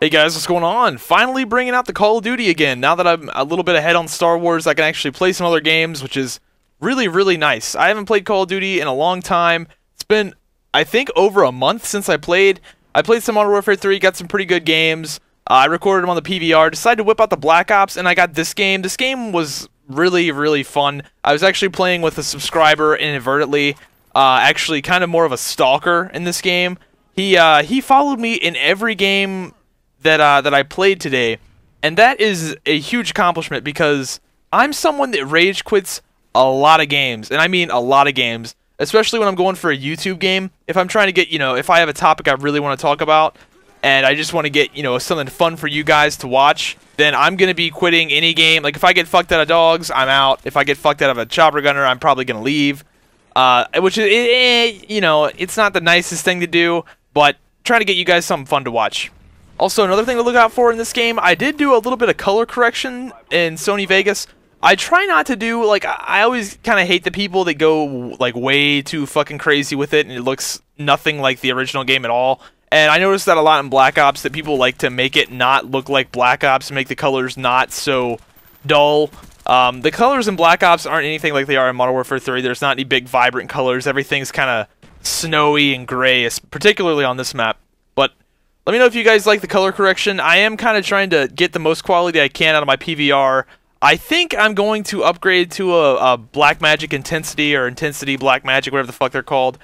Hey guys, what's going on? Finally bringing out the Call of Duty again. Now that I'm a little bit ahead on Star Wars, I can actually play some other games, which is really, really nice. I haven't played Call of Duty in a long time. It's been, I think, over a month since I played. I played some Modern Warfare 3, got some pretty good games. I recorded them on the PVR, decided to whip out the Black Ops, and I got this game. This game was really, really fun. I was actually playing with a subscriber inadvertently, actually kind of more of a stalker in this game. He followed me in every game that I played today, and that is a huge accomplishment because I'm someone that rage quits a lot of games, and I mean a lot of games, especially when I'm going for a YouTube game. If I'm trying to get, if I have a topic I really want to talk about, and I just want to get, something fun for you guys to watch, then I'm going to be quitting any game. Like, if I get fucked out of dogs, I'm out. If I get fucked out of a chopper gunner, I'm probably going to leave. Which is, it's not the nicest thing to do, but trying to get you guys something fun to watch. Also, another thing to look out for in this game, I did do a little bit of color correction in Sony Vegas. I try not to do, I always kind of hate the people that go, way too fucking crazy with it, and it looks nothing like the original game at all. And I noticed that a lot in Black Ops, that people like to make it not look like Black Ops, and make the colors not so dull. The colors in Black Ops aren't anything like they are in Modern Warfare 3. There's not any big vibrant colors. Everything's kind of snowy and gray, particularly on this map. But let me know if you guys like the color correction. I am kind of trying to get the most quality I can out of my PVR. I think I'm going to upgrade to a Blackmagic Intensity, or Intensity Blackmagic, whatever the fuck they're called.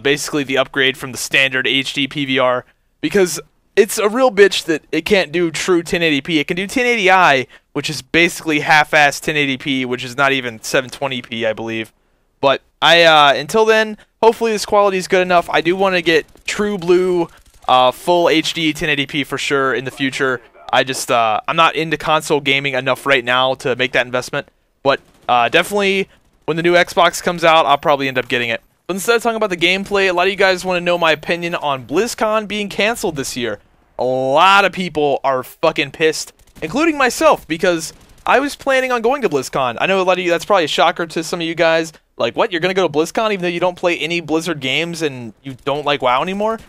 Basically the upgrade from the standard HD PVR, because it's a real bitch that it can't do true 1080p. It can do 1080i, which is basically half-assed 1080p, which is not even 720p, I believe. But until then, hopefully this quality is good enough. I do want to get true blue, full HD 1080p for sure in the future. I'm not into console gaming enough right now to make that investment, but definitely when the new Xbox comes out, I'll probably end up getting it. But instead of talking about the gameplay, a lot of you guys want to know my opinion on Blizzcon being canceled this year. A lot of people are fucking pissed, including myself, because I was planning on going to Blizzcon. I know a lot of you, that's probably a shocker to some of you guys. Like, what, you're going to go to Blizzcon even though you don't play any Blizzard games and you don't like WoW anymore?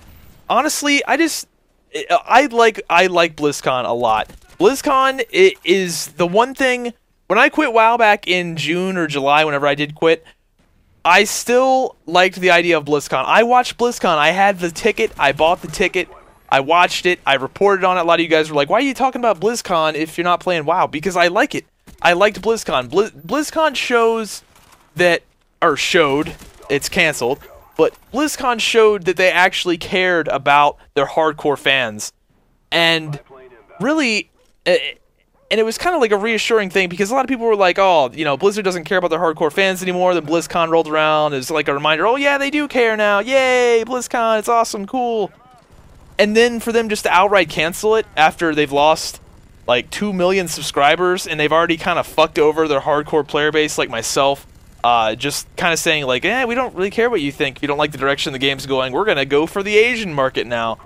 Honestly, I like BlizzCon a lot. BlizzCon is the one thing. When I quit WoW back in June or July, whenever I did quit, I still liked the idea of BlizzCon. I watched BlizzCon. I had the ticket. I bought the ticket. I watched it. I reported on it. A lot of you guys were like, why are you talking about BlizzCon if you're not playing WoW? Because I like it. I liked BlizzCon. BlizzCon showed, it's canceled, but BlizzCon showed that they actually cared about their hardcore fans. And really, and it was kind of like a reassuring thing, because a lot of people were like, oh, Blizzard doesn't care about their hardcore fans anymore. Then BlizzCon rolled around. It's like a reminder, oh yeah, they do care now. Yay, BlizzCon, it's awesome, cool. And then for them just to outright cancel it after they've lost like 2 million subscribers, and they've already kind of fucked over their hardcore player base like myself, just kind of saying like, we don't really care what you think. If you don't like the direction the game's going, we're going to go for the Asian market now.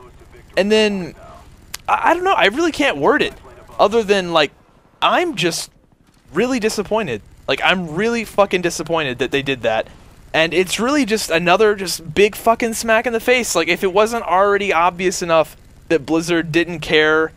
And then, I don't know, I really can't word it other than, like, I'm just really disappointed. Like, I'm really fucking disappointed that they did that. And it's really just another big fucking smack in the face. Like, if it wasn't already obvious enough that Blizzard doesn't care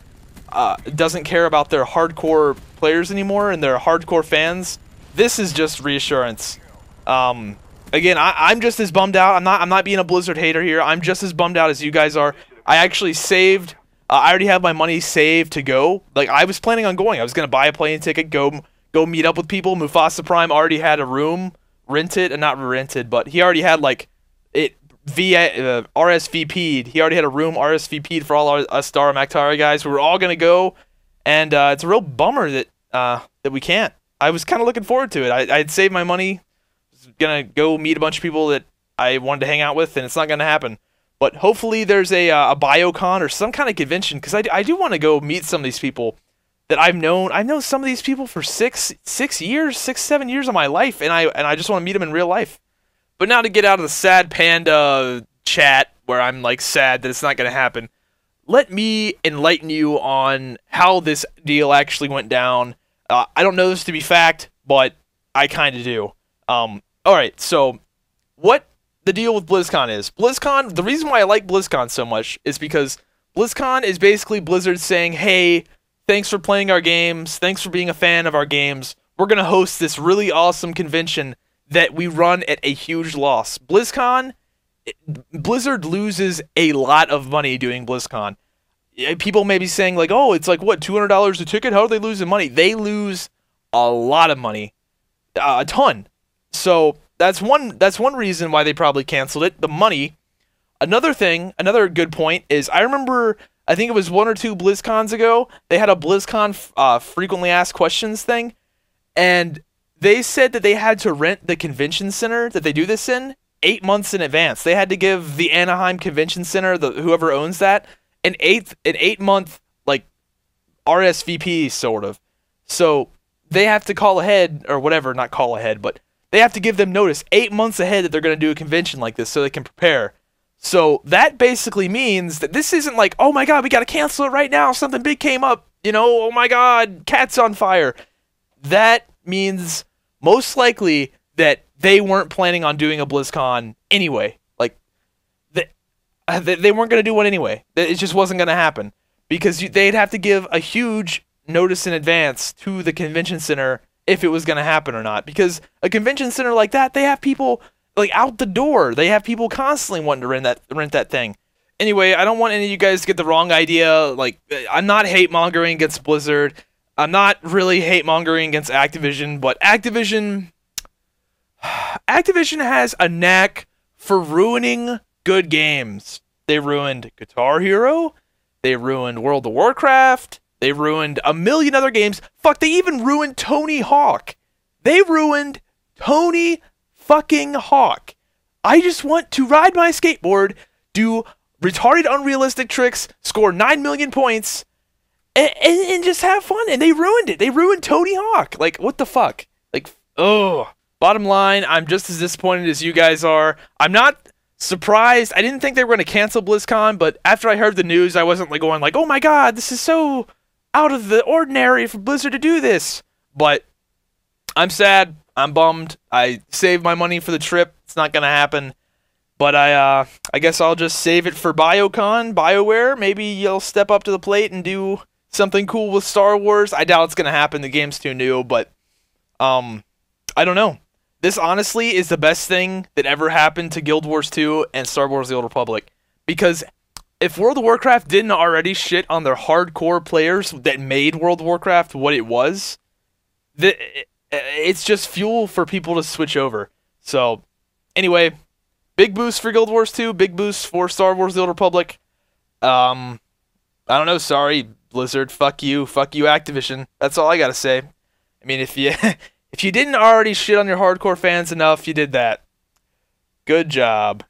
about their hardcore players anymore and their hardcore fans, this is just reassurance. Again, I'm just as bummed out. I'm not being a Blizzard hater here. I'm just as bummed out as you guys are. I actually saved. I already have my money saved to go. Like, I was planning on going. I was gonna buy a plane ticket, go meet up with people. Mufasa Prime already had a room rented, and not rented, but he already had RSVP'd. He already had a room RSVP'd for all us Dara Maktari guys who were all gonna go, and it's a real bummer that we can't. I was kind of looking forward to it. I'd saved my money, was gonna go meet a bunch of people that I wanted to hang out with, and it's not gonna happen. But hopefully there's a BioCon or some kind of convention, because I do want to go meet some of these people that I've known. I've known some of these people for 7 years of my life, and I just want to meet them in real life. But now to get out of the sad panda chat where I'm like sad that it's not going to happen, let me enlighten you on how this deal actually went down. I don't know this to be fact, but I kind of do. Alright, so what the deal with BlizzCon is. BlizzCon, the reason why I like BlizzCon so much is because BlizzCon is basically Blizzard saying, hey, thanks for playing our games, thanks for being a fan of our games. We're going to host this really awesome convention that we run at a huge loss. BlizzCon, Blizzard loses a lot of money doing BlizzCon. People may be saying, like, oh, it's like, what, $200 a ticket? How are they losing money? They lose a lot of money. A ton. So that's one reason why they probably canceled it, the money. Another good point is, I remember, I think it was 1 or 2 BlizzCons ago, they had a BlizzCon frequently asked questions thing, and they said that they had to rent the convention center that they do this in 8 months in advance. They had to give the Anaheim Convention Center, whoever owns that, an 8-month like RSVP sort of. So they have to call ahead or whatever, not call ahead, but they have to give them notice 8 months ahead that they're going to do a convention like this so they can prepare. So that basically means that this isn't like, oh my god, we got to cancel it right now, something big came up, you know, oh my god, cat's on fire. That means most likely that they weren't planning on doing a BlizzCon anyway. Like, they weren't going to do one anyway. It just wasn't going to happen. Because they'd have to give a huge notice in advance to the convention center if it was going to happen or not. Because a convention center like that, they have people like out the door. They have people constantly wanting to rent that thing. Anyway, I don't want any of you guys to get the wrong idea. Like, I'm not hate-mongering against Blizzard. I'm not really hate-mongering against Activision, but Activision has a knack for ruining good games. They ruined Guitar Hero. They ruined World of Warcraft. They ruined a million other games. Fuck, they even ruined Tony Hawk. They ruined Tony fucking Hawk. I just want to ride my skateboard, do retarded unrealistic tricks, score 9 million points, and just have fun. And they ruined it. They ruined Tony Hawk. Like, what the fuck? Like, oh. Bottom line, I'm just as disappointed as you guys are. I'm not surprised. I didn't think they were going to cancel BlizzCon, but after I heard the news, I wasn't like going like, oh my god, this is so out of the ordinary for Blizzard to do this. But I'm sad. I'm bummed. I saved my money for the trip. It's not going to happen. But I guess I'll just save it for BioWare. Maybe you'll step up to the plate and do something cool with Star Wars. I doubt it's going to happen. The game's too new, but I don't know. This honestly is the best thing that ever happened to Guild Wars 2 and Star Wars The Old Republic. Because if World of Warcraft didn't already shit on their hardcore players that made World of Warcraft what it was, it's just fuel for people to switch over. So, anyway, big boost for Guild Wars 2, big boost for Star Wars The Old Republic. I don't know, sorry, Blizzard, fuck you Activision. That's all I gotta say. I mean, if you if you didn't already shit on your hardcore fans enough, you did that. Good job.